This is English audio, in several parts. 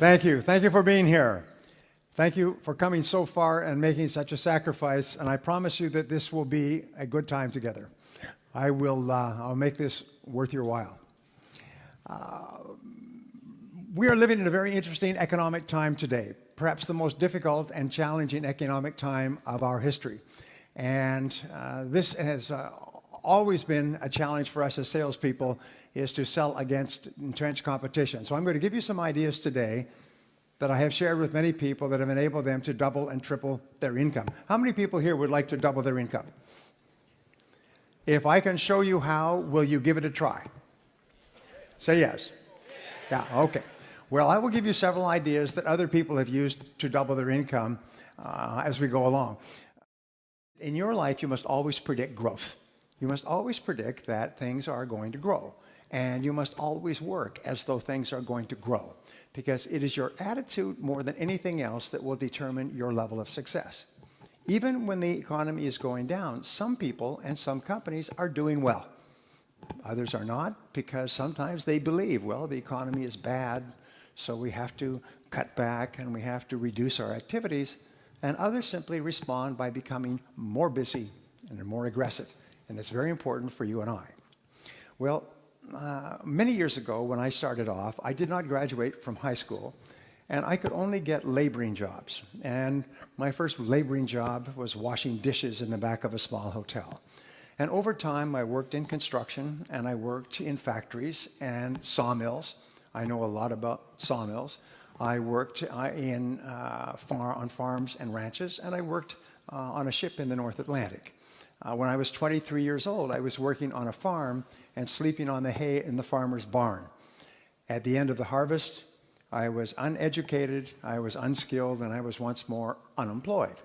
Thank you. Thank you for being here. Thank you for coming so far and making such a sacrifice. And I promise you that this will be a good time together. I'll make this worth your while. We are living in a very interesting economic time today, perhaps the most difficult and challenging economic time of our history. And this has always been a challenge for us as salespeople, is to sell against entrenched competition. So I'm going to give you some ideas today that I have shared with many people that have enabled them to double and triple their income. How many people here would like to double their income? If I can show you how, will you give it a try? Say yes. Yeah, okay. Well, I will give you several ideas that other people have used to double their income as we go along. In your life, you must always predict growth. You must always predict that things are going to grow. And you must always work as though things are going to grow, because it is your attitude more than anything else that will determine your level of success. Even when the economy is going down, some people and some companies are doing well. Others are not, because sometimes they believe, well, the economy is bad, so we have to cut back and we have to reduce our activities. And others simply respond by becoming more busy and more aggressive. And that's very important for you and I. Well, many years ago when I started off, I did not graduate from high school, and I could only get laboring jobs. And my first laboring job was washing dishes in the back of a small hotel. And over time, I worked in construction, and I worked in factories and sawmills. I know a lot about sawmills. I worked on farms and ranches, and I worked on a ship in the North Atlantic. When I was 23 years old, I was working on a farm and sleeping on the hay in the farmer's barn. At the end of the harvest, I was uneducated, I was unskilled, and I was once more unemployed.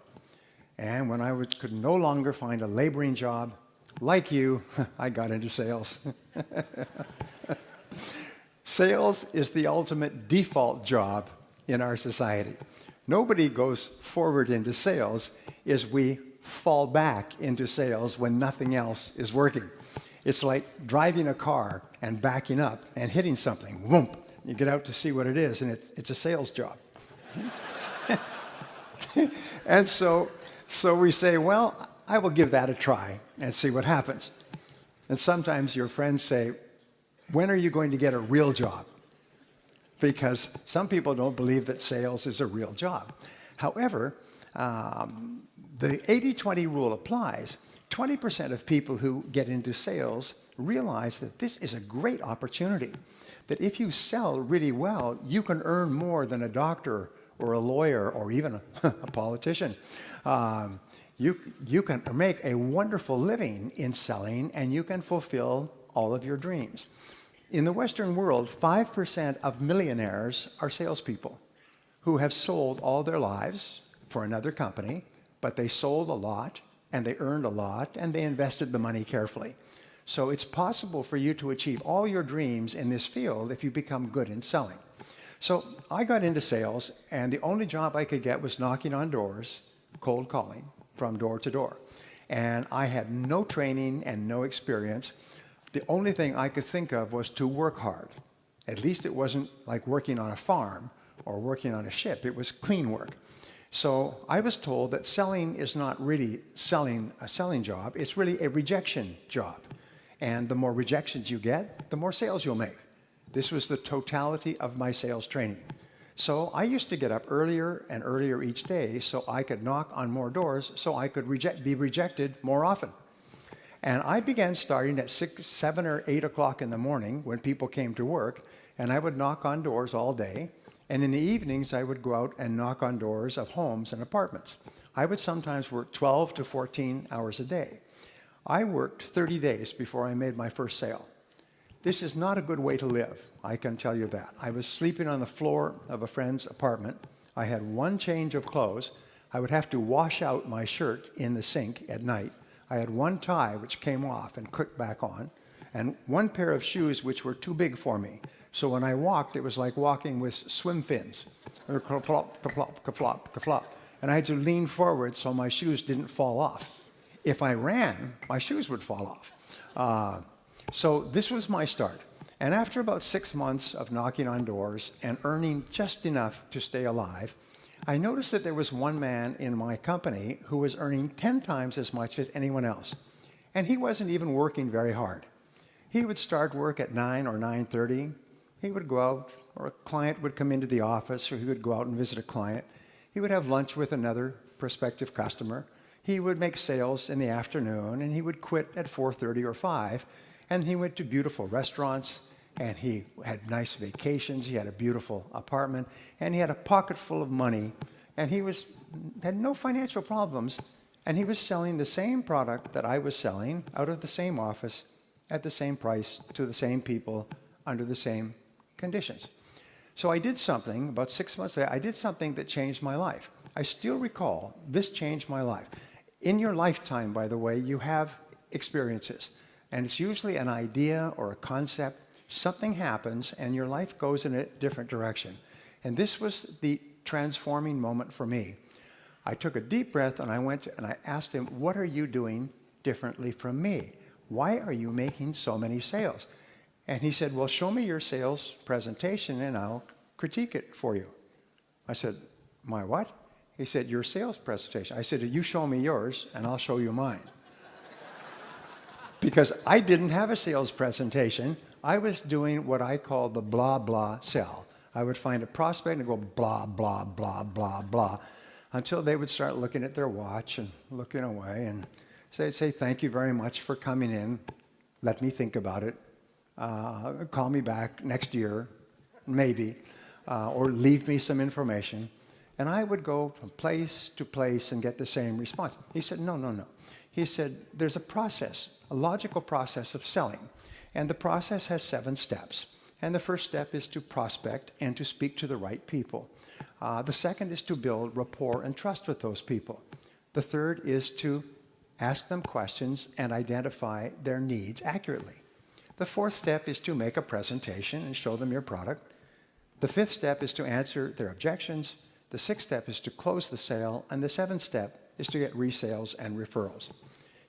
And when I could no longer find a laboring job, like you, I got into sales. Sales is the ultimate default job in our society. Nobody goes forward into sales as we fall back into sales when nothing else is working. It's like driving a car and backing up and hitting something. Whoomp! You get out to see what it is, and it's a sales job. And so we say, well, I will give that a try and see what happens. And sometimes your friends say, when are you going to get a real job? Because some people don't believe that sales is a real job. However, the 80-20 rule applies. 20% of people who get into sales realize that this is a great opportunity, that if you sell really well, you can earn more than a doctor or a lawyer or even a politician. You can make a wonderful living in selling, and you can fulfill all of your dreams. In the Western world, 5% of millionaires are salespeople who have sold all their lives for another company, but they sold a lot, and they earned a lot, and they invested the money carefully. So it's possible for you to achieve all your dreams in this field if you become good in selling. So I got into sales, and the only job I could get was knocking on doors, cold calling from door to door. And I had no training and no experience. The only thing I could think of was to work hard. At least it wasn't like working on a farm or working on a ship. It was clean work. So I was told that selling is not really a selling job. It's really a rejection job. And the more rejections you get, the more sales you'll make. This was the totality of my sales training. So I used to get up earlier and earlier each day so I could knock on more doors so I could be rejected more often. And I began starting at 6, 7, or 8 o'clock in the morning when people came to work, and I would knock on doors all day. And in the evenings, I would go out and knock on doors of homes and apartments. I would sometimes work 12 to 14 hours a day. I worked 30 days before I made my first sale. This is not a good way to live, I can tell you that. I was sleeping on the floor of a friend's apartment. I had one change of clothes. I would have to wash out my shirt in the sink at night. I had one tie which came off and clicked back on, and one pair of shoes which were too big for me. So when I walked, it was like walking with swim fins. Ka-plop, ka-plop, ka-flop, ka-flop. And I had to lean forward so my shoes didn't fall off. If I ran, my shoes would fall off. So this was my start. And after about 6 months of knocking on doors and earning just enough to stay alive, I noticed that there was one man in my company who was earning 10 times as much as anyone else. And he wasn't even working very hard. He would start work at 9 or 9:30. He would go out, or a client would come into the office, or he would go out and visit a client. He would have lunch with another prospective customer. He would make sales in the afternoon, and he would quit at 4:30 or 5. And he went to beautiful restaurants, and he had nice vacations. He had a beautiful apartment, and he had a pocket full of money, and he had no financial problems, and he was selling the same product that I was selling out of the same office at the same price to the same people under the same conditions. So I did something, about 6 months later, I did something that changed my life. I still recall this changed my life. In your lifetime, by the way, you have experiences, and it's usually an idea or a concept. Something happens and your life goes in a different direction. And this was the transforming moment for me. I took a deep breath and I went and I asked him, what are you doing differently from me? Why are you making so many sales? And he said, well, show me your sales presentation and I'll critique it for you. I said, my what? He said, your sales presentation. I said, you show me yours and I'll show you mine. Because I didn't have a sales presentation. I was doing what I call the blah, blah sell. I would find a prospect and go blah, blah, blah, blah, blah, until they would start looking at their watch and looking away. And so they'd say, thank you very much for coming in. Let me think about it. Call me back next year, maybe, or leave me some information. And I would go from place to place and get the same response. He said, no, no, no. He said, there's a process, a logical process of selling. And the process has 7 steps. And the first step is to prospect and to speak to the right people. The second is to build rapport and trust with those people. The third is to ask them questions and identify their needs accurately. The fourth step is to make a presentation and show them your product. The fifth step is to answer their objections. The sixth step is to close the sale. And the seventh step is to get resales and referrals.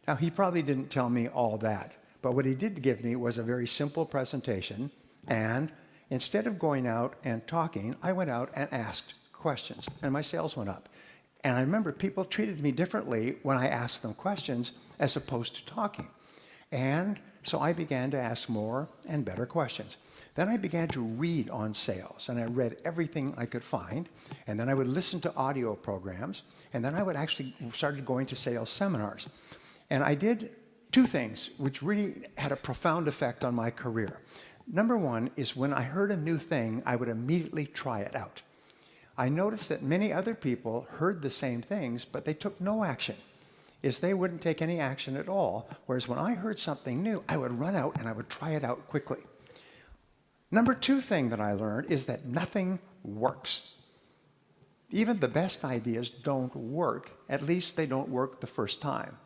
Now, he probably didn't tell me all that, but what he did give me was a very simple presentation. And instead of going out and talking, I went out and asked questions, and my sales went up. And I remember people treated me differently when I asked them questions as opposed to talking. And so I began to ask more and better questions. Then I began to read on sales, and I read everything I could find. And then I would listen to audio programs, and then I would actually started going to sales seminars. And I did 2 things which really had a profound effect on my career. Number one is when I heard a new thing, I would immediately try it out. I noticed that many other people heard the same things, but they took no action. They wouldn't take any action at all, whereas when I heard something new, I would run out and I would try it out quickly. Number 2 thing that I learned is that nothing works. Even the best ideas don't work. At least they don't work the first time.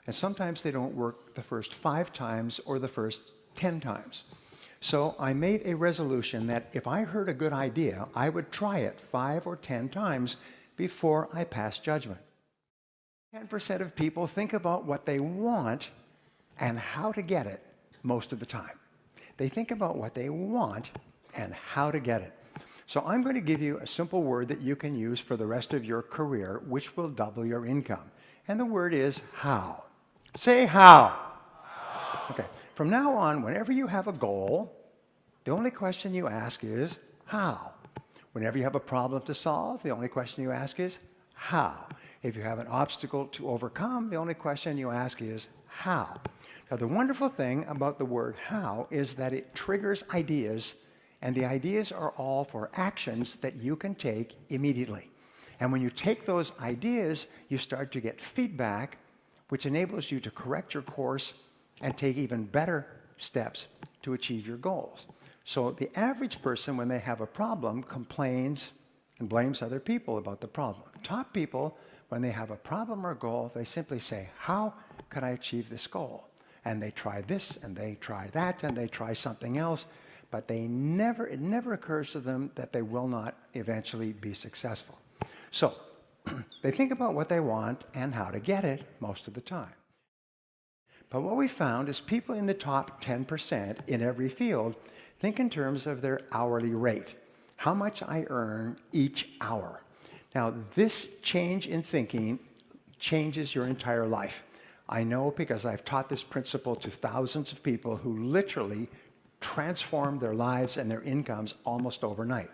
And sometimes they don't work the first 5 times or the first 10 times. So I made a resolution that if I heard a good idea, I would try it 5 or 10 times before I passed judgment. 10% of people think about what they want and how to get it most of the time. They think about what they want and how to get it. So I'm going to give you a simple word that you can use for the rest of your career, which will double your income. And the word is how. Say how. Okay. From now on, whenever you have a goal, the only question you ask is how. Whenever you have a problem to solve, the only question you ask is how. If you have an obstacle to overcome, the only question you ask is how. Now, the wonderful thing about the word how is that it triggers ideas, and the ideas are all for actions that you can take immediately. And when you take those ideas, you start to get feedback, which enables you to correct your course and take even better steps to achieve your goals. So the average person, when they have a problem, complains and blames other people about the problem. Top people, when they have a problem or goal, they simply say, how can I achieve this goal? And they try this, and they try that, and they try something else, but it never occurs to them that they will not eventually be successful. So they think about what they want and how to get it most of the time. But what we found is people in the top 10% in every field think in terms of their hourly rate. How much I earn each hour. Now, this change in thinking changes your entire life. I know because I've taught this principle to thousands of people who literally transformed their lives and their incomes almost overnight.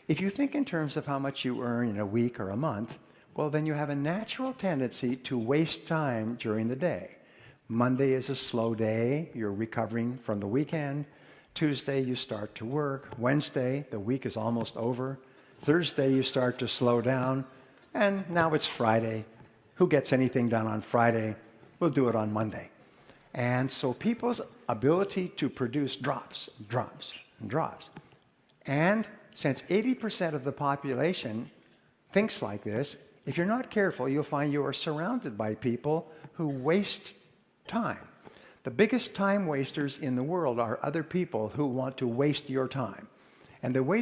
If you think in terms of how much you earn in a week or a month, well, then you have a natural tendency to waste time during the day. Monday is a slow day. You're recovering from the weekend. Tuesday, you start to work. Wednesday, the week is almost over. Thursday, you start to slow down. And now it's Friday. Who gets anything done on Friday? We'll do it on Monday. And so people's ability to produce drops. And since 80% of the population thinks like this, if you're not careful, you'll find you are surrounded by people who waste time. The biggest time wasters in the world are other people who want to waste your time. And the way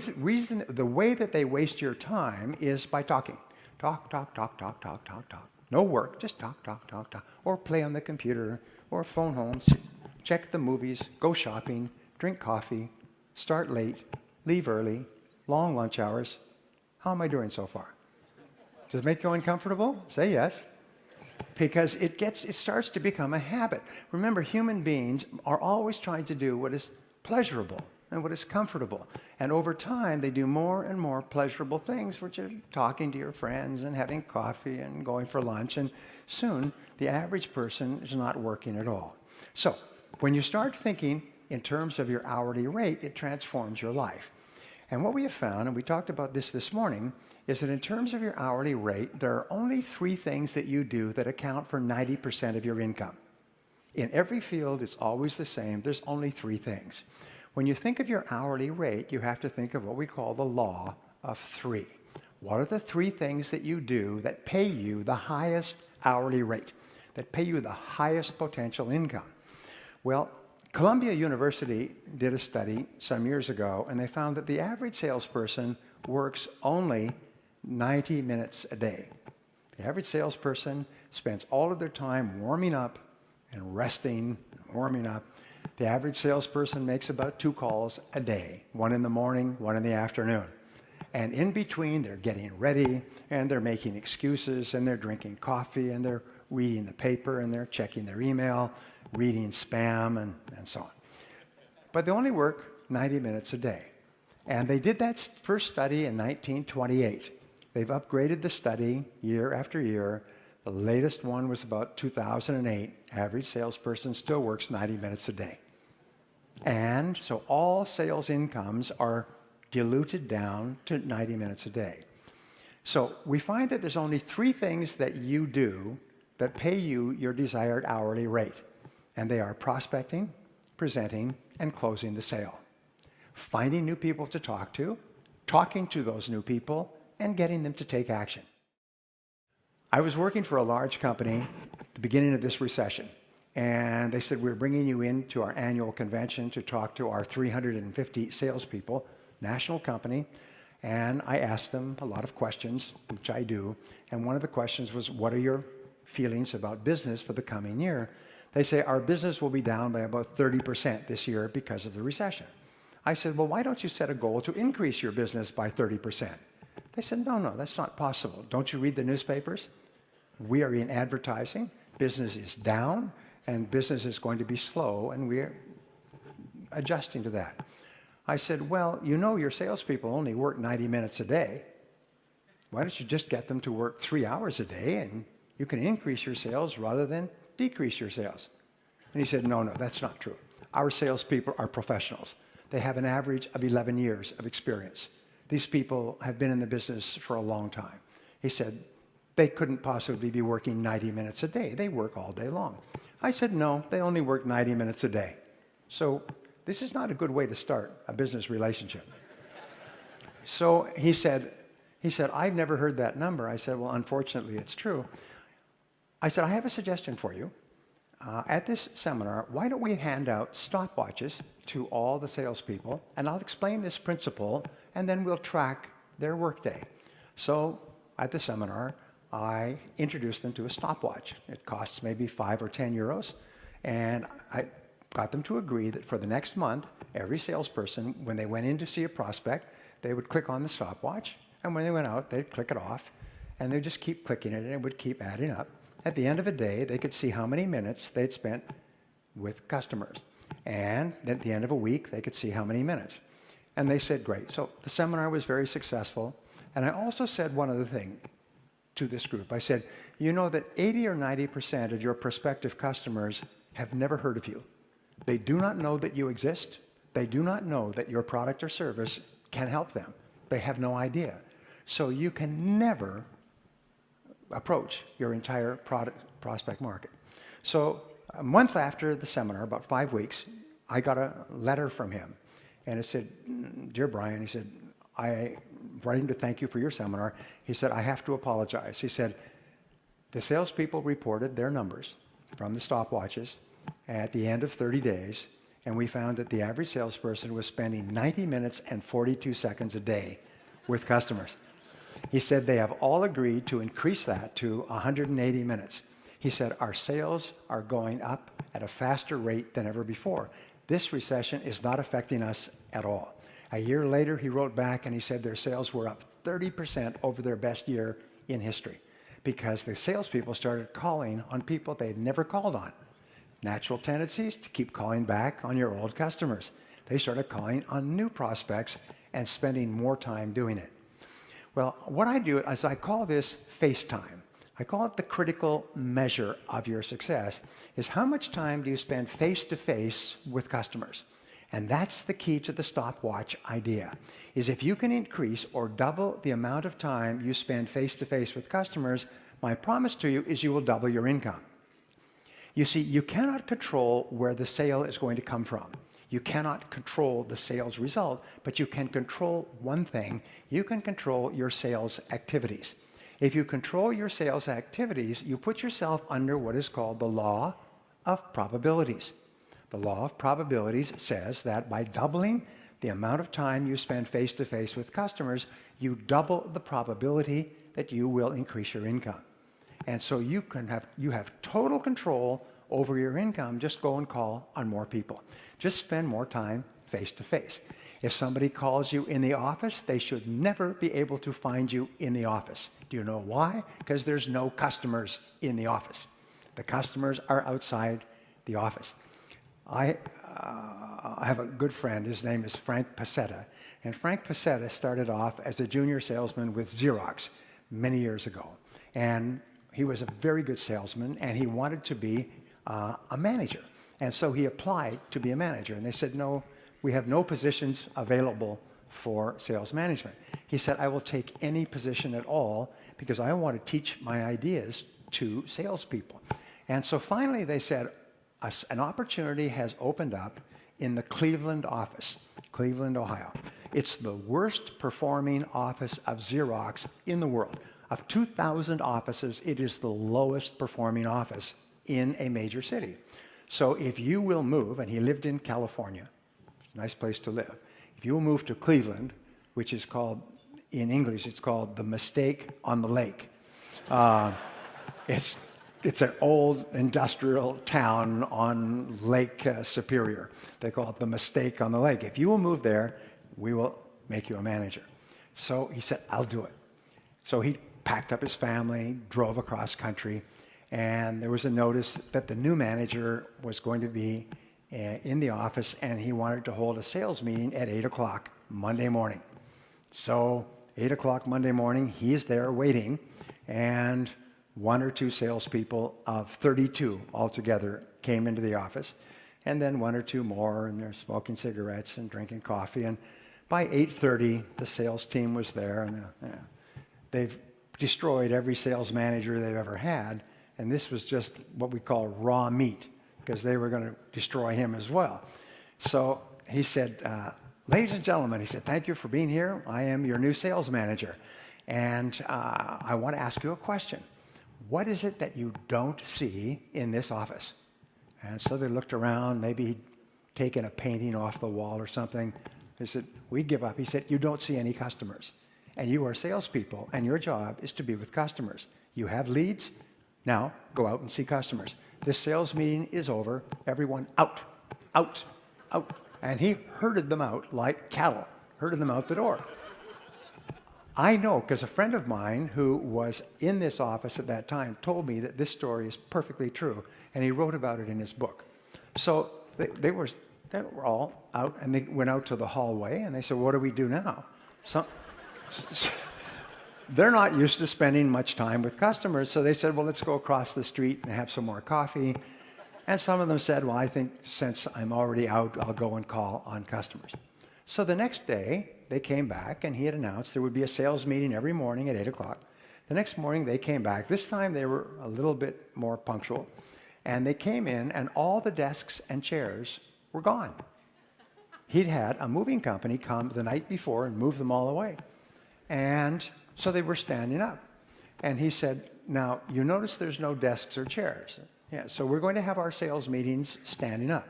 that they waste your time is by talking. Talk. No work, just talk. Or play on the computer, or phone home, check the movies, go shopping, drink coffee, start late, leave early, long lunch hours. How am I doing so far? Does it make you uncomfortable? Say yes. Because it starts to become a habit. Remember, human beings are always trying to do what is pleasurable and what is comfortable. And over time, they do more and more pleasurable things, which are talking to your friends and having coffee and going for lunch. And soon, the average person is not working at all. So when you start thinking in terms of your hourly rate, it transforms your life. And what we have found, and we talked about this morning, is that in terms of your hourly rate, there are only 3 things that you do that account for 90% of your income. In every field, it's always the same. There's only 3 things. When you think of your hourly rate, you have to think of what we call the law of 3. What are the 3 things that you do that pay you the highest hourly rate, that pay you the highest potential income? Well, Columbia University did a study some years ago, and they found that the average salesperson works only 90 minutes a day. The average salesperson spends all of their time warming up and resting, warming up. The average salesperson makes about 2 calls a day, 1 in the morning, 1 in the afternoon. And in between, they're getting ready, and they're making excuses, and they're drinking coffee, and they're reading the paper, and they're checking their email, reading spam, and so on. But they only work 90 minutes a day. And they did that first study in 1928. They've upgraded the study year after year. The latest one was about 2008. Average salesperson still works 90 minutes a day. And so all sales incomes are diluted down to 90 minutes a day. So we find that there's only 3 things that you do that pay you your desired hourly rate. And they are prospecting, presenting, and closing the sale. Finding new people to talk to, talking to those new people, and getting them to take action. I was working for a large company at the beginning of this recession, and they said, we're bringing you into our annual convention to talk to our 350 salespeople, national company, and I asked them a lot of questions, which I do, and one of the questions was, what are your feelings about business for the coming year? They say, our business will be down by about 30% this year because of the recession. I said, well, why don't you set a goal to increase your business by 30%? They said, no, that's not possible. Don't you read the newspapers? We are in advertising. Business is down, and business is going to be slow, and we're adjusting to that. I said, well, you know your salespeople only work 90 minutes a day. Why don't you just get them to work 3 hours a day, and you can increase your sales rather than decrease your sales? And he said, no, that's not true. Our salespeople are professionals. They have an average of 11 years of experience. These people have been in the business for a long time. He said, they couldn't possibly be working 90 minutes a day. They work all day long. I said, no, they only work 90 minutes a day. So this is not a good way to start a business relationship. So he said, I've never heard that number. I said, well, unfortunately, it's true. I said, I have a suggestion for you. At this seminar, why don't we hand out stopwatches to all the salespeople, and I'll explain this principle, and then we'll track their workday. So at the seminar, I introduced them to a stopwatch. It costs maybe 5 or 10 euros, and got them to agree that for the next month, every salesperson, when they went in to see a prospect, they would click on the stopwatch, and when they went out, they'd click it off, and they'd just keep clicking it, and it would keep adding up. At the end of a day, they could see how many minutes they'd spent with customers. And at the end of a week, they could see how many minutes. And they said, great. So the seminar was very successful. And I also said one other thing to this group. I said, you know that 80 or 90% of your prospective customers have never heard of you. They do not know that you exist. They do not know that your product or service can help them. They have no idea. So you can never approach your entire prospect market. So a month after the seminar, about 5 weeks, I got a letter from him. And it said, dear Brian, he said, I'm writing to thank you for your seminar. He said, I have to apologize. He said, the salespeople reported their numbers from the stopwatches at the end of 30 days, and we found that the average salesperson was spending 90 minutes and 42 seconds a day with customers. He said they have all agreed to increase that to 180 minutes. He said our sales are going up at a faster rate than ever before. This recession is not affecting us at all. A year later, he wrote back and he said their sales were up 30% over their best year in history because the salespeople started calling on people they'd never called on. Natural tendencies to keep calling back on your old customers. They started calling on new prospects and spending more time doing it. Well, what I do is I call this FaceTime. I call it the critical measure of your success, is how much time do you spend face-to-face with customers? And that's the key to the stopwatch idea, is if you can increase or double the amount of time you spend face-to-face with customers, my promise to you is you will double your income. You see, you cannot control where the sale is going to come from. You cannot control the sales result, but you can control one thing. You can control your sales activities. If you control your sales activities, you put yourself under what is called the law of probabilities. The law of probabilities says that by doubling the amount of time you spend face-to-face with customers, you double the probability that you will increase your income. And so you have total control over your income. Just go and call on more people. Just spend more time face-to-face. If somebody calls you in the office, they should never be able to find you in the office. Do you know why? Because there's no customers in the office. The customers are outside the office. I have a good friend. His name is Frank Pasetta. And Frank Pasetta started off as a junior salesman with Xerox many years ago. And he was a very good salesman, and he wanted to be a manager. And so he applied to be a manager. And they said, no, we have no positions available for sales management. He said, I will take any position at all because I want to teach my ideas to salespeople. And so finally they said, an opportunity has opened up in the Cleveland office, Cleveland, Ohio. It's the worst performing office of Xerox in the world. Of 2,000 offices, it is the lowest performing office in a major city. So if you will move, and he lived in California, nice place to live. If you will move to Cleveland, which is called, in English, it's called the Mistake on the Lake. It's an old industrial town on Lake Superior. They call it the Mistake on the Lake. If you will move there, we will make you a manager. So he said, I'll do it. So he packed up his family, drove across country, and there was a notice that the new manager was going to be in the office, and he wanted to hold a sales meeting at 8 o'clock Monday morning. So 8 o'clock Monday morning, he is there waiting, and one or two salespeople of 32 altogether came into the office, and then one or two more, and they're smoking cigarettes and drinking coffee. And by 8:30, the sales team was there, and they've destroyed every sales manager they've ever had, and this was just what we call raw meat, because they were going to destroy him as well. So he said, ladies and gentlemen, he said, thank you for being here. I am your new sales manager, and I want to ask you a question. What is it that you don't see in this office? And so they looked around, maybe he'd taken a painting off the wall or something. They said, we'd give up. He said, you don't see any customers. And you are salespeople, and your job is to be with customers. You have leads. Now, go out and see customers. This sales meeting is over. Everyone out. out, out. And he herded them out like cattle, herded them out the door. I know, because a friend of mine who was in this office at that time told me that this story is perfectly true, and he wrote about it in his book. So they were all out, and they went out to the hallway, and they said, what do we do now? They're not used to spending much time with customers, so they said, well, let's go across the street and have some more coffee. And some of them said, well, I think since I'm already out, I'll go and call on customers. So the next day, they came back, and he had announced there would be a sales meeting every morning at 8 o'clock. The next morning, they came back. This time, they were a little bit more punctual. And they came in, and all the desks and chairs were gone. He'd had a moving company come the night before and move them all away. And so they were standing up. And he said, now, you notice there's no desks or chairs. Yeah, so we're going to have our sales meetings standing up.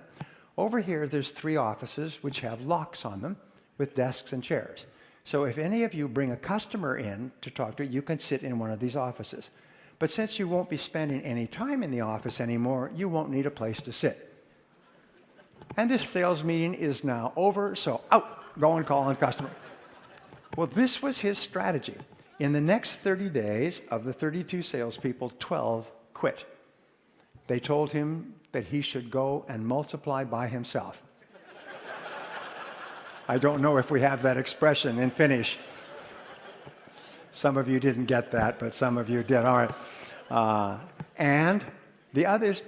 Over here, there's 3 offices which have locks on them with desks and chairs. So if any of you bring a customer in to talk to, you can sit in one of these offices. But since you won't be spending any time in the office anymore, you won't need a place to sit. And this sales meeting is now over, so out, go and call on customer. Well, this was his strategy. In the next 30 days, of the 32 salespeople, 12 quit. They told him that he should go and multiply by himself. I don't know if we have that expression in Finnish. Some of you didn't get that, but some of you did. All right. And the others,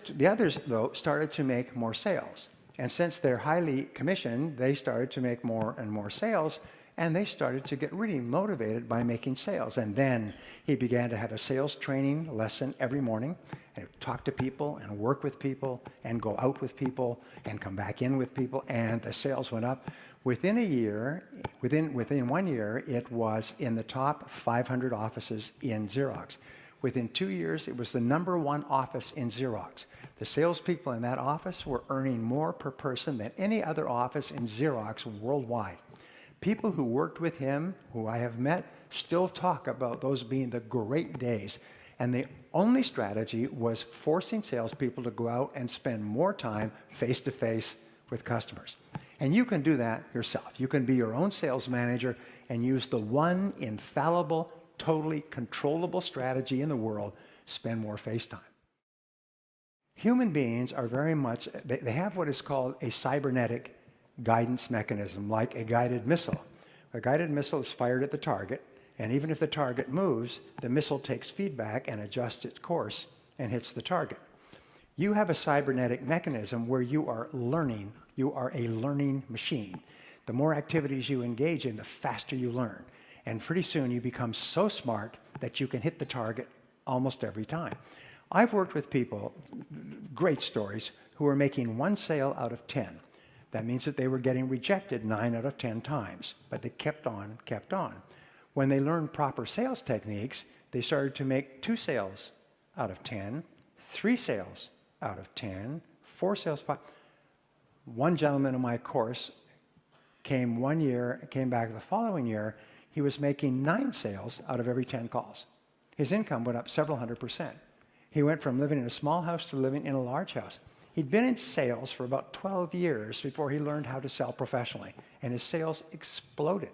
though, started to make more sales. And since they're highly commissioned, they started to make more and more sales, and they started to get really motivated by making sales. And then he began to have a sales training lesson every morning, and talk to people and work with people and go out with people and come back in with people, and the sales went up. Within a year, within 1 year, it was in the top 500 offices in Xerox. Within 2 years, it was the #1 office in Xerox. The salespeople in that office were earning more per person than any other office in Xerox worldwide. People who worked with him, who I have met, still talk about those being the great days. And the only strategy was forcing salespeople to go out and spend more time face-to-face with customers. And you can do that yourself. You can be your own sales manager and use the one infallible, totally controllable strategy in the world: spend more face time. Human beings are very much, they have what is called a cybernetic guidance mechanism, like a guided missile. A guided missile is fired at the target, and even if the target moves, the missile takes feedback and adjusts its course and hits the target. You have a cybernetic mechanism where you are learning. You are a learning machine. The more activities you engage in, the faster you learn. And pretty soon you become so smart that you can hit the target almost every time. I've worked with people, great stories, who are making 1 sale out of 10. That means that they were getting rejected 9 out of 10 times, but they kept on, kept on. When they learned proper sales techniques, they started to make 2 sales out of 10, 3 sales out of 10, 4 sales, 5. One gentleman in my course came 1 year, came back the following year. He was making 9 sales out of every 10 calls. His income went up several hundred%. He went from living in a small house to living in a large house. He'd been in sales for about 12 years before he learned how to sell professionally, and his sales exploded,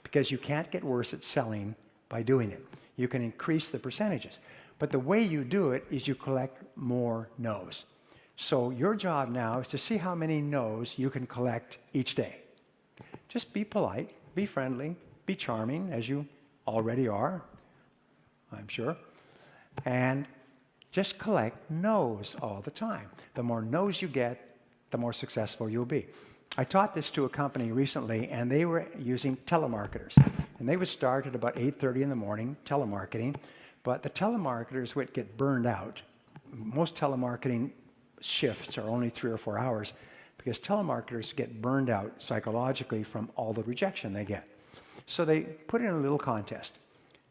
because you can't get worse at selling by doing it. You can increase the percentages, but the way you do it is you collect more no's. So your job now is to see how many no's you can collect each day. Just be polite, be friendly, be charming, as you already are, I'm sure, and just collect no's all the time. The more no's you get, the more successful you'll be. I taught this to a company recently, and they were using telemarketers. And they would start at about 8:30 in the morning, telemarketing, but the telemarketers would get burned out. Most telemarketing shifts are only 3 or 4 hours, because telemarketers get burned out psychologically from all the rejection they get. So they put in a little contest.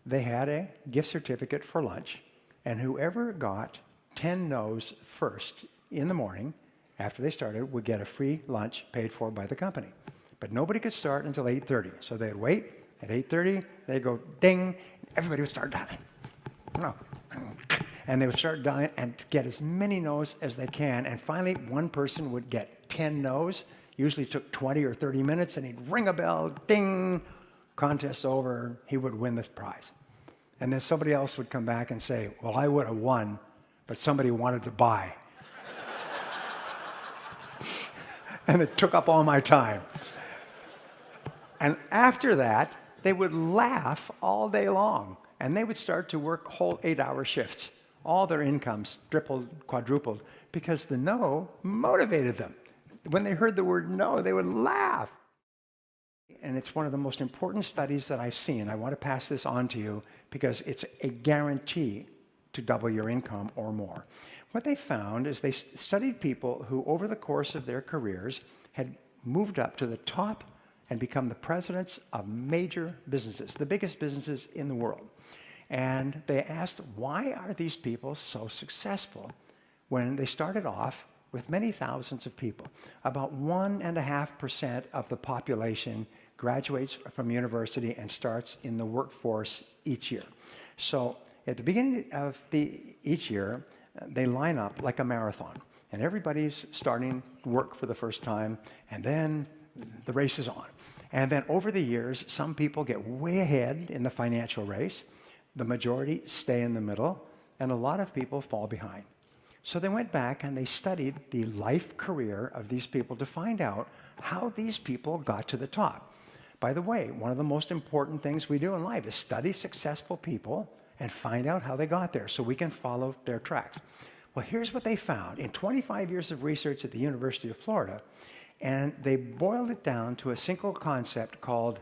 They had a gift certificate for lunch, and whoever got 10 no's first in the morning, after they started, would get a free lunch paid for by the company. But nobody could start until 8:30. So they'd wait. At 8:30, they'd go ding, everybody would start dialing. And they would start dialing and get as many no's as they can. And finally, one person would get 10 no's. Usually took 20 or 30 minutes, and he'd ring a bell, ding, contest over, he would win this prize. And then somebody else would come back and say, well, I would have won, but somebody wanted to buy. And it took up all my time. And after that, they would laugh all day long, and they would start to work whole 8-hour shifts. All their incomes tripled, quadrupled, because the no motivated them. When they heard the word no, they would laugh. And it's one of the most important studies that I've seen. I want to pass this on to you because it's a guarantee to double your income or more. What they found is they studied people who, over the course of their careers, had moved up to the top and become the presidents of major businesses, the biggest businesses in the world. And they asked, why are these people so successful when they started off with many thousands of people? About 1.5% of the population graduates from university and starts in the workforce each year. So at the beginning of each year, they line up like a marathon, and everybody's starting work for the first time, and then the race is on. And then over the years, some people get way ahead in the financial race, the majority stay in the middle, and a lot of people fall behind. So they went back and they studied the life career of these people to find out how these people got to the top. By the way, one of the most important things we do in life is study successful people and find out how they got there so we can follow their tracks. Well, here's what they found in 25 years of research at the University of Florida, and they boiled it down to a single concept called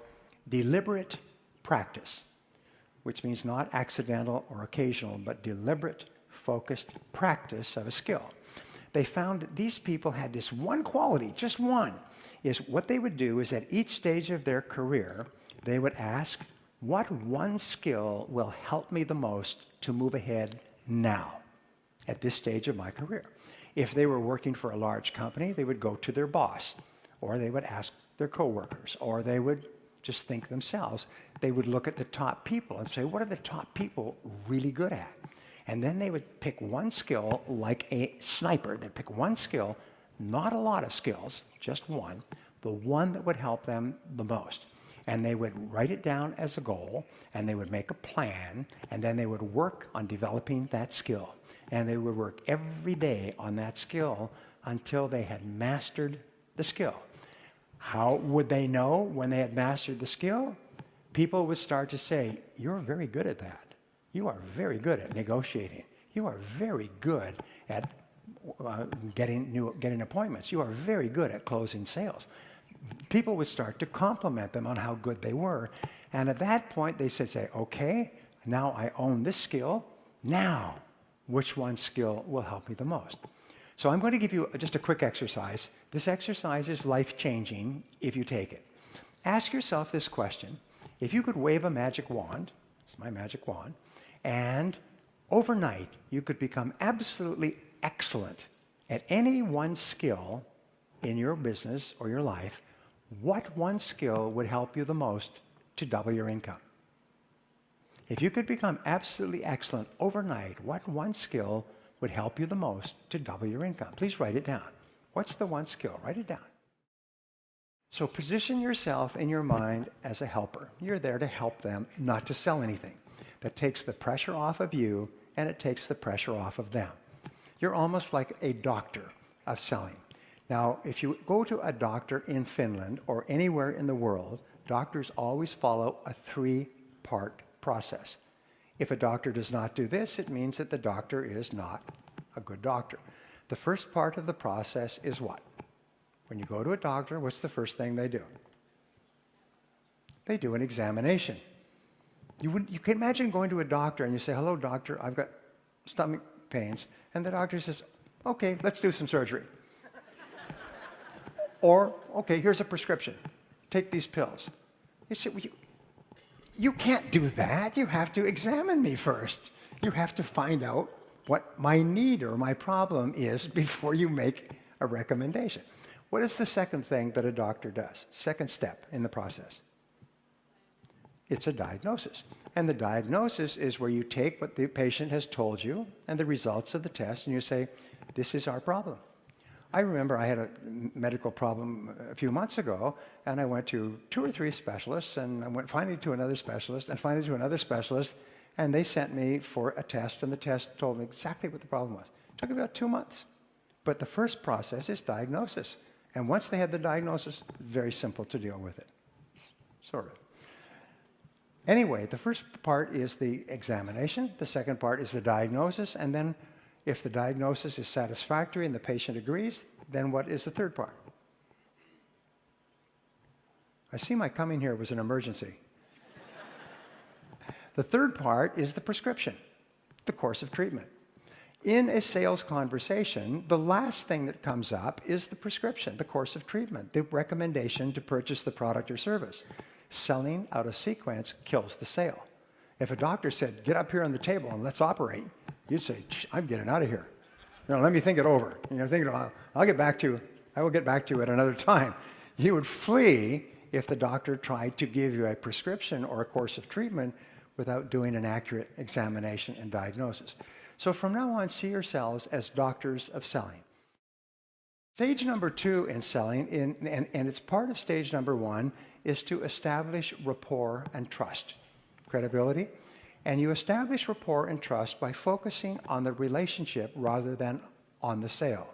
deliberate practice, which means not accidental or occasional, but deliberate, focused practice of a skill. They found that these people had this one quality, just one, is what they would do is at each stage of their career, they would ask, what one skill will help me the most to move ahead now at this stage of my career? If they were working for a large company, they would go to their boss, or they would ask their coworkers, or they would just think themselves. They would look at the top people and say, what are the top people really good at? And then they would pick one skill like a sniper. They'd pick one skill, not a lot of skills, just one, the one that would help them the most. And they would write it down as a goal, and they would make a plan, and then they would work on developing that skill. And they would work every day on that skill until they had mastered the skill. How would they know when they had mastered the skill? People would start to say, you're very good at that. You are very good at negotiating. You are very good at getting appointments. You are very good at closing sales. People would start to compliment them on how good they were. And at that point, they said, okay, now I own this skill. Now, which one skill will help me the most? So I'm going to give you just a quick exercise. This exercise is life-changing if you take it. Ask yourself this question. If you could wave a magic wand, it's my magic wand, and overnight you could become absolutely excellent at any one skill in your business or your life, what one skill would help you the most to double your income? If you could become absolutely excellent overnight, what one skill would help you the most to double your income? Please write it down. What's the one skill? Write it down. So position yourself in your mind as a helper. You're there to help them, not to sell anything. That takes the pressure off of you, and it takes the pressure off of them. You're almost like a doctor of selling. Now, if you go to a doctor in Finland or anywhere in the world, doctors always follow a 3-part process. If a doctor does not do this, it means that the doctor is not a good doctor. The first part of the process is what? When you go to a doctor, what's the first thing they do? They do an examination. You can imagine going to a doctor and you say, hello, doctor, I've got stomach pains. And the doctor says, okay, let's do some surgery. Or, okay, here's a prescription. Take these pills. You say, well, you can't do that. You have to examine me first. You have to find out what my need or my problem is before you make a recommendation. What is the second thing that a doctor does? Second step in the process. It's a diagnosis. And the diagnosis is where you take what the patient has told you and the results of the test, and you say, this is our problem. I remember I had a medical problem a few months ago, and I went to 2 or 3 specialists, and I went finally to another specialist, and finally to another specialist, and they sent me for a test, and the test told me exactly what the problem was. It took about 2 months. But the first process is diagnosis. And once they had the diagnosis, very simple to deal with it, sort of. Anyway, the first part is the examination. The second part is the diagnosis. And then if the diagnosis is satisfactory and the patient agrees, then what is the third part? I see my coming here was an emergency. The third part is the prescription, the course of treatment. In a sales conversation, the last thing that comes up is the prescription, the course of treatment, the recommendation to purchase the product or service. Selling out of sequence kills the sale. If a doctor said, get up here on the table and let's operate, you'd say, I'm getting out of here. Let me think it over. I will get back to you at another time. You would flee if the doctor tried to give you a prescription or a course of treatment without doing an accurate examination and diagnosis. So from now on, see yourselves as doctors of selling. Stage number 2 in selling, and it's part of stage number 1, is to establish rapport and trust, credibility. And you establish rapport and trust by focusing on the relationship rather than on the sale.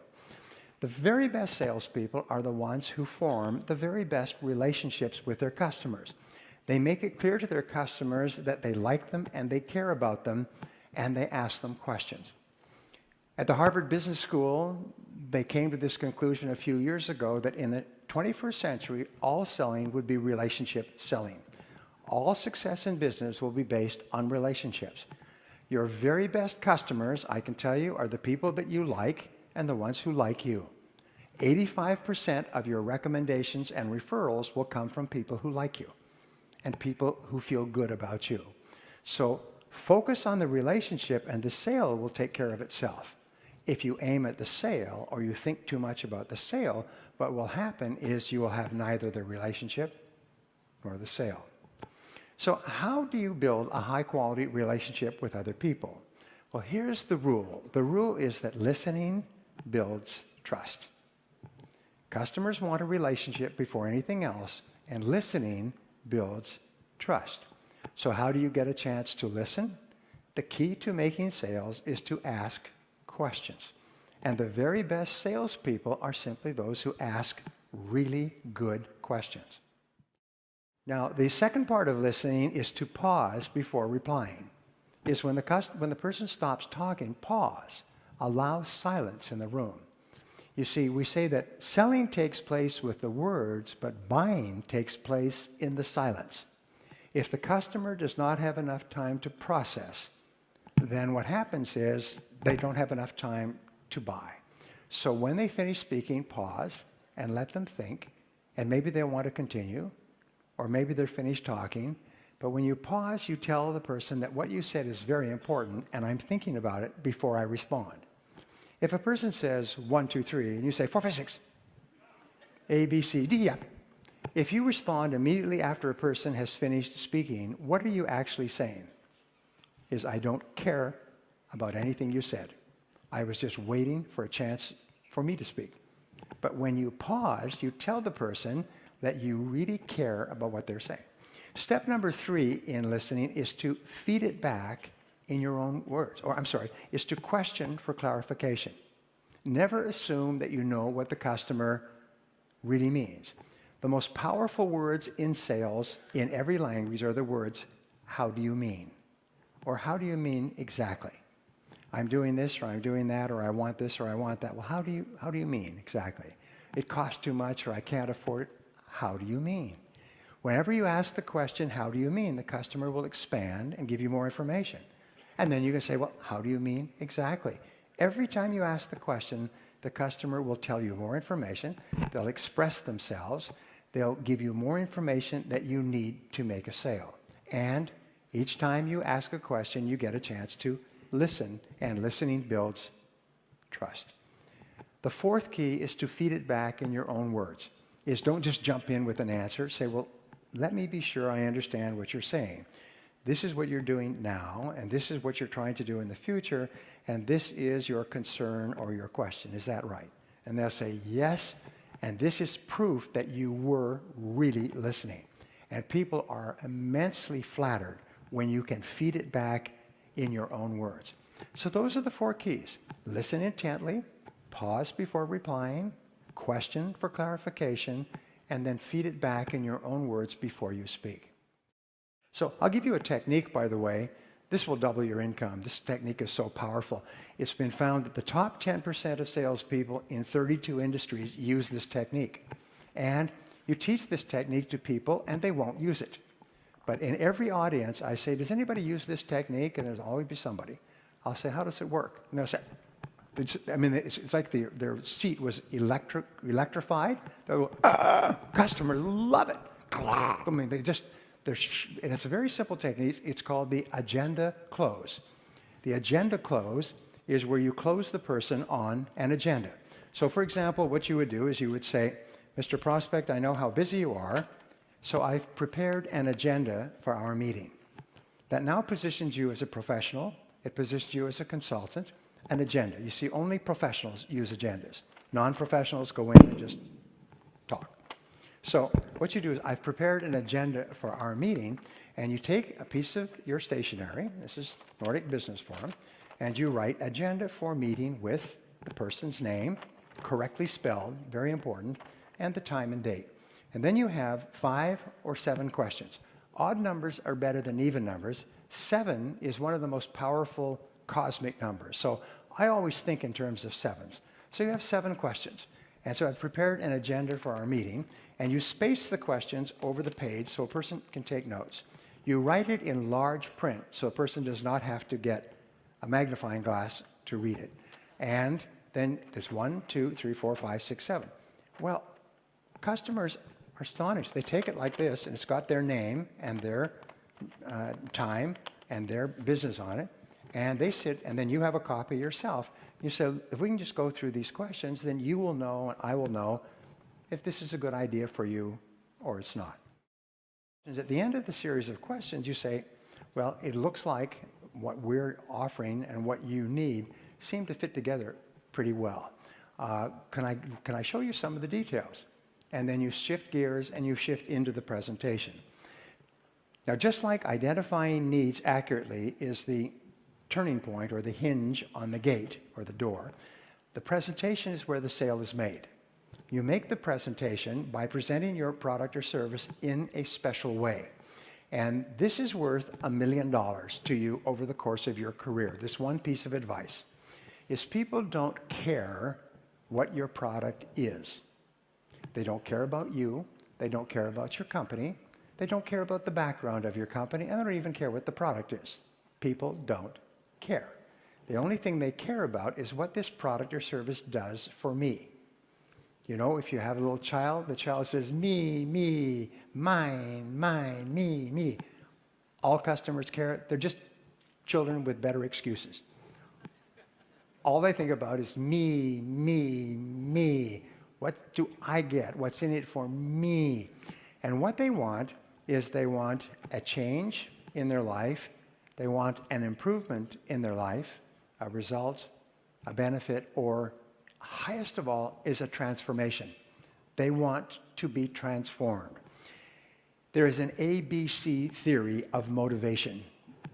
The very best salespeople are the ones who form the very best relationships with their customers. They make it clear to their customers that they like them and they care about them, and they ask them questions. At the Harvard Business School, they came to this conclusion a few years ago that in the 21st century, all selling would be relationship selling. All success in business will be based on relationships. Your very best customers, I can tell you, are the people that you like and the ones who like you. 85% of your recommendations and referrals will come from people who like you and people who feel good about you. So focus on the relationship and the sale will take care of itself. If you aim at the sale or you think too much about the sale, what will happen is you will have neither the relationship nor the sale. So how do you build a high-quality relationship with other people? Well, here's the rule. The rule is that listening builds trust. Customers want a relationship before anything else, and listening builds trust. So how do you get a chance to listen? The key to making sales is to ask questions. And the very best salespeople are simply those who ask really good questions. Now, the second part of listening is to pause before replying. Is when the person stops talking, pause. Allow silence in the room. You see, we say that selling takes place with the words, but buying takes place in the silence. If the customer does not have enough time to process, then what happens is they don't have enough time to buy. So when they finish speaking, pause and let them think, and maybe they'll want to continue, or maybe they're finished talking. But when you pause, you tell the person that what you said is very important, and I'm thinking about it before I respond. If a person says 1, 2, 3, and you say 4, 5, 6, A, B, C, D, yeah. If you respond immediately after a person has finished speaking, what are you actually saying? Is I don't care about anything you said. I was just waiting for a chance for me to speak. But when you pause, you tell the person that you really care about what they're saying. Step number 3 in listening is to feed it back in your own words, is to question for clarification. Never assume that you know what the customer really means. The most powerful words in sales in every language are the words, how do you mean? Or how do you mean exactly? I'm doing this, or I'm doing that, or I want this, or I want that. Well, how do you mean exactly? It costs too much, or I can't afford it. How do you mean? Whenever you ask the question, how do you mean, the customer will expand and give you more information. And then you can say, well, how do you mean exactly? Every time you ask the question, the customer will tell you more information. They'll express themselves. They'll give you more information that you need to make a sale. And each time you ask a question, you get a chance to listen, and listening builds trust. The fourth key is to feed it back in your own words. Don't just jump in with an answer. Say, well, let me be sure I understand what you're saying. This is what you're doing now, and this is what you're trying to do in the future, and this is your concern or your question. Is that right? And they'll say, yes, and this is proof that you were really listening. And people are immensely flattered when you can feed it back in your own words. So those are the 4 keys. Listen intently, pause before replying, question for clarification, and then feed it back in your own words before you speak. So I'll give you a technique, by the way. This will double your income. This technique is so powerful. It's been found that the top 10% of salespeople in 32 industries use this technique. And you teach this technique to people, and they won't use it. But in every audience, I say, does anybody use this technique? And there's always be somebody. I'll say, how does it work? And they'll say, it's like their seat was electrified. They'll go, customers love it. I mean, and it's a very simple technique. It's called the agenda close. The agenda close is where you close the person on an agenda. So, for example, what you would do is you would say, Mr. Prospect, I know how busy you are, so I've prepared an agenda for our meeting. That now positions you as a professional. It positions you as a consultant. An agenda. You see, only professionals use agendas. Non-professionals go in and just talk. So what you do is, I've prepared an agenda for our meeting, and you take a piece of your stationery, this is Nordic Business Forum, and you write agenda for meeting with the person's name, correctly spelled, very important, and the time and date. And then you have 5 or 7 questions. Odd numbers are better than even numbers. 7 is one of the most powerful cosmic numbers. So I always think in terms of 7s. So you have 7 questions. And so I've prepared an agenda for our meeting, and you space the questions over the page so a person can take notes. You write it in large print so a person does not have to get a magnifying glass to read it. And then there's 1, 2, 3, 4, 5, 6, 7. Well, customers are astonished. They take it like this, and it's got their name and their time and their business on it. And they sit, and then you have a copy yourself. You say, if we can just go through these questions, then you will know and I will know if this is a good idea for you or it's not. And at the end of the series of questions, you say, well, it looks like what we're offering and what you need seem to fit together pretty well. Can I show you some of the details? And then you shift gears and you shift into the presentation. Now, just like identifying needs accurately is the turning point or the hinge on the gate or the door, the presentation is where the sale is made. You make the presentation by presenting your product or service in a special way. And this is worth $1 million to you over the course of your career. This one piece of advice is, people don't care what your product is. They don't care about you. They don't care about your company. They don't care about the background of your company, and they don't even care what the product is. People don't care. The only thing they care about is what this product or service does for me. You know, if you have a little child, the child says, me, mine, me. All customers care. They're just children with better excuses. All they think about is me. What do I get? What's in it for me? And what they want is, they want a change in their life. They want an improvement in their life, a result, a benefit, or highest of all is a transformation. They want to be transformed. There is an ABC theory of motivation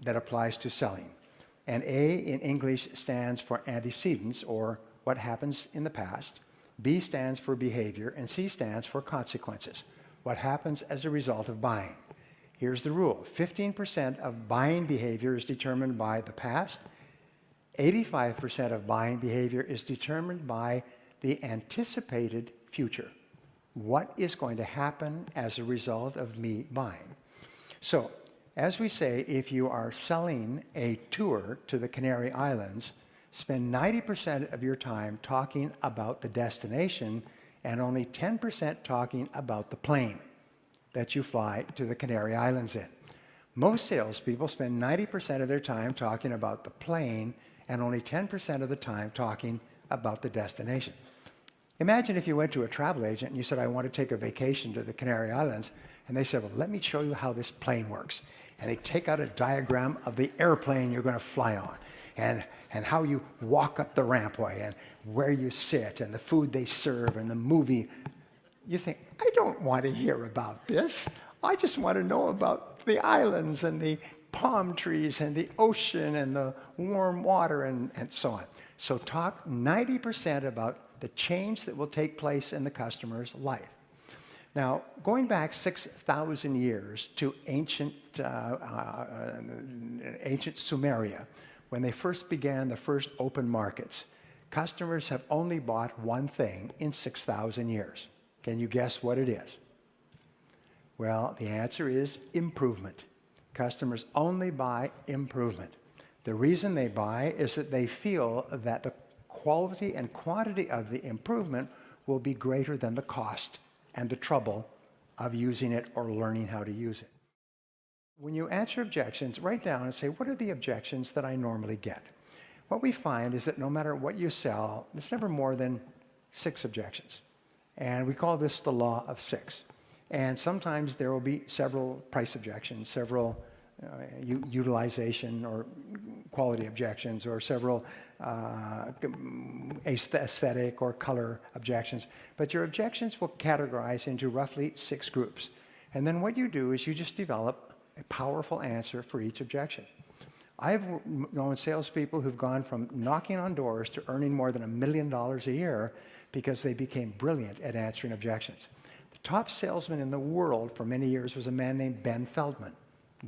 that applies to selling. And A in English stands for antecedents, or what happens in the past. B stands for behavior, and C stands for consequences, what happens as a result of buying. Here's the rule. 15% of buying behavior is determined by the past. 85% of buying behavior is determined by the anticipated future. What is going to happen as a result of me buying? So, as we say, if you are selling a tour to the Canary Islands, spend 90% of your time talking about the destination and only 10% talking about the plane that you fly to the Canary Islands in. Most salespeople spend 90% of their time talking about the plane and only 10% of the time talking about the destination. Imagine if you went to a travel agent and you said, I want to take a vacation to the Canary Islands, and they said, well, let me show you how this plane works. And they take out a diagram of the airplane you're going to fly on. And and how you walk up the rampway and where you sit and the food they serve and the movie. You think, I don't want to hear about this. I just want to know about the islands and the palm trees and the ocean and the warm water and so on. So talk 90% about the change that will take place in the customer's life. Now, going back 6,000 years to ancient Sumeria, when they first began the first open markets, customers have only bought one thing in 6,000 years. Can you guess what it is? Well, the answer is improvement. Customers only buy improvement. The reason they buy is that they feel that the quality and quantity of the improvement will be greater than the cost and the trouble of using it or learning how to use it. When you answer objections, write down and say, what are the objections that I normally get? What we find is that no matter what you sell, there's never more than 6 objections. And we call this the law of 6. And sometimes there will be several price objections, several utilization or quality objections, or several aesthetic or color objections. But your objections will categorize into roughly 6 groups. And then what you do is you just develop a powerful answer for each objection. I've known salespeople who've gone from knocking on doors to earning more than $1 million a year because they became brilliant at answering objections. The top salesman in the world for many years was a man named Ben Feldman,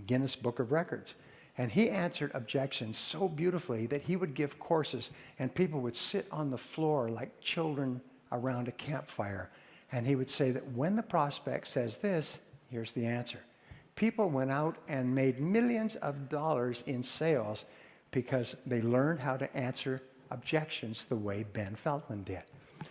Guinness Book of Records. And he answered objections so beautifully that he would give courses and people would sit on the floor like children around a campfire. And he would say that when the prospect says this, here's the answer. People went out and made millions of dollars in sales because they learned how to answer objections the way Ben Feldman did.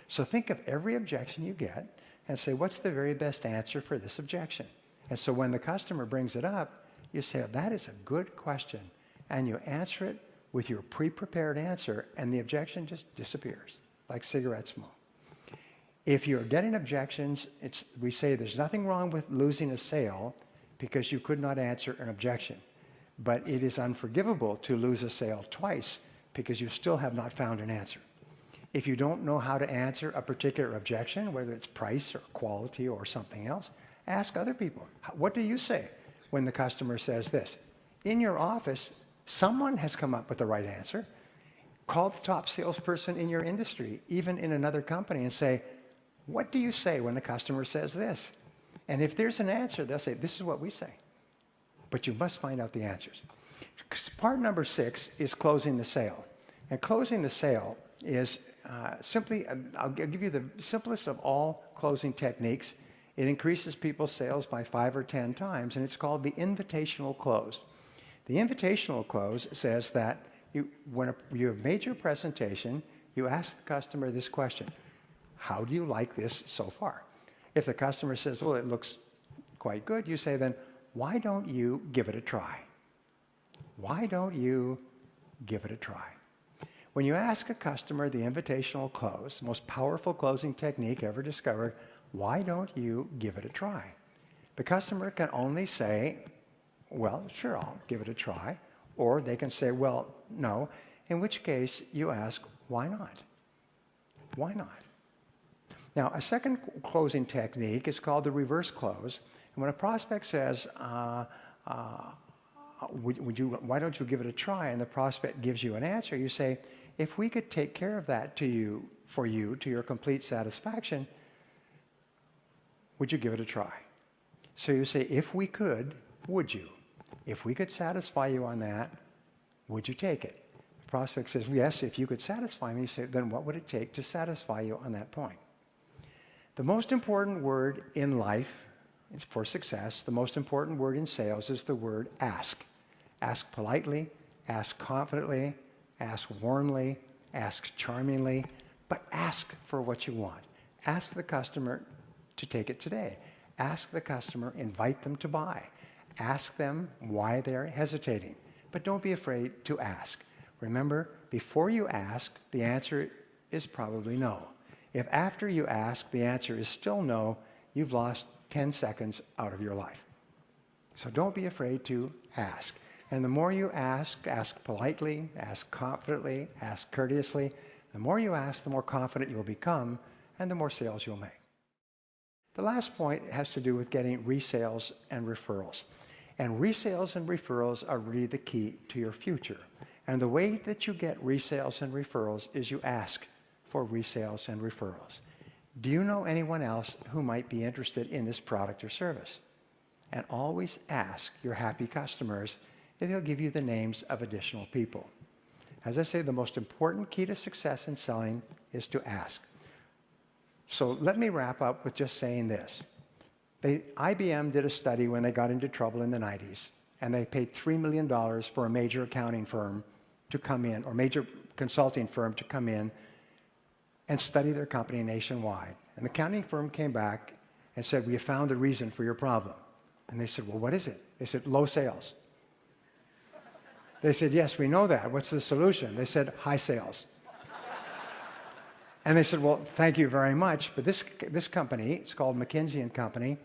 So think of every objection you get and say, what's the very best answer for this objection? And so when the customer brings it up, you say, that is a good question. And you answer it with your pre-prepared answer, and the objection just disappears, like cigarette smoke. If you're getting objections, we say there's nothing wrong with losing a sale because you could not answer an objection. But it is unforgivable to lose a sale twice because you still have not found an answer. If you don't know how to answer a particular objection, whether it's price or quality or something else, ask other people. What do you say when the customer says this? In your office, someone has come up with the right answer. Call the top salesperson in your industry, even in another company, and say, what do you say when the customer says this? And if there's an answer, they'll say, this is what we say. But you must find out the answers. Part number 6 is closing the sale. And closing the sale is simply, I'll give you the simplest of all closing techniques. It increases people's sales by 5 or 10 times, and it's called the invitational close. The invitational close says that when you have made your presentation, you ask the customer this question: how do you like this so far? If the customer says, well, it looks quite good, you say then, why don't you give it a try? Why don't you give it a try? When you ask a customer the invitational close, the most powerful closing technique ever discovered, why don't you give it a try? The customer can only say, well, sure, I'll give it a try. Or they can say, well, no. In which case, you ask, why not? Why not? Now, a second closing technique is called the reverse close. And when a prospect says, why don't you give it a try? And the prospect gives you an answer, you say, if we could take care of that for you to your complete satisfaction, would you give it a try? So you say, if we could, would you? If we could satisfy you on that, would you take it? The prospect says, yes, if you could satisfy me. You say, then what would it take to satisfy you on that point? The most important word in life is for success. The most important word in sales is the word ask. Ask politely, ask confidently, ask warmly, ask charmingly, but ask for what you want. Ask the customer to take it today. Ask the customer, invite them to buy. Ask them why they're hesitating. But don't be afraid to ask. Remember, before you ask, the answer is probably no. If after you ask, the answer is still no, you've lost 10 seconds out of your life. So don't be afraid to ask. And the more you ask politely, ask confidently, ask courteously, the more you ask, the more confident you'll become, and the more sales you'll make. The last point has to do with getting resales and referrals. And resales and referrals are really the key to your future. And the way that you get resales and referrals is you ask for resales and referrals. Do you know anyone else who might be interested in this product or service? And always ask your happy customers if they'll give you the names of additional people. As I say, the most important key to success in selling is to ask. So let me wrap up with just saying this. IBM did a study when they got into trouble in the 90s, and they paid $3 million for a major accounting firm to come in, or major consulting firm to come in and study their company nationwide. And the accounting firm came back and said, "We have found the reason for your problem." And they said, "Well, what is it?" They said, "Low sales." They said, "Yes, we know that. What's the solution?" They said, "High sales." And they said, "Well, thank you very much, but this company, it's called McKinsey & Company,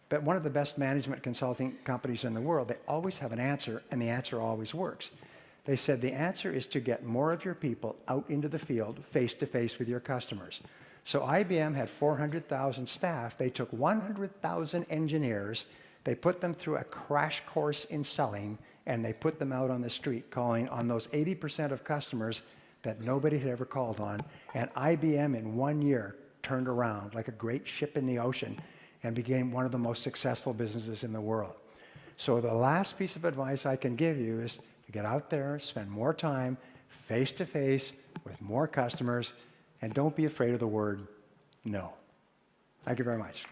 but one of the best management consulting companies in the world, they always have an answer, and the answer always works." They said, "The answer is to get more of your people out into the field, face-to-face with your customers." So IBM had 400,000 staff. They took 100,000 engineers, they put them through a crash course in selling, and they put them out on the street calling on those 80% of customers that nobody had ever called on. And IBM in 1 year turned around like a great ship in the ocean and became one of the most successful businesses in the world. So the last piece of advice I can give you is to get out there, spend more time face-to-face with more customers, and don't be afraid of the word no. Thank you very much.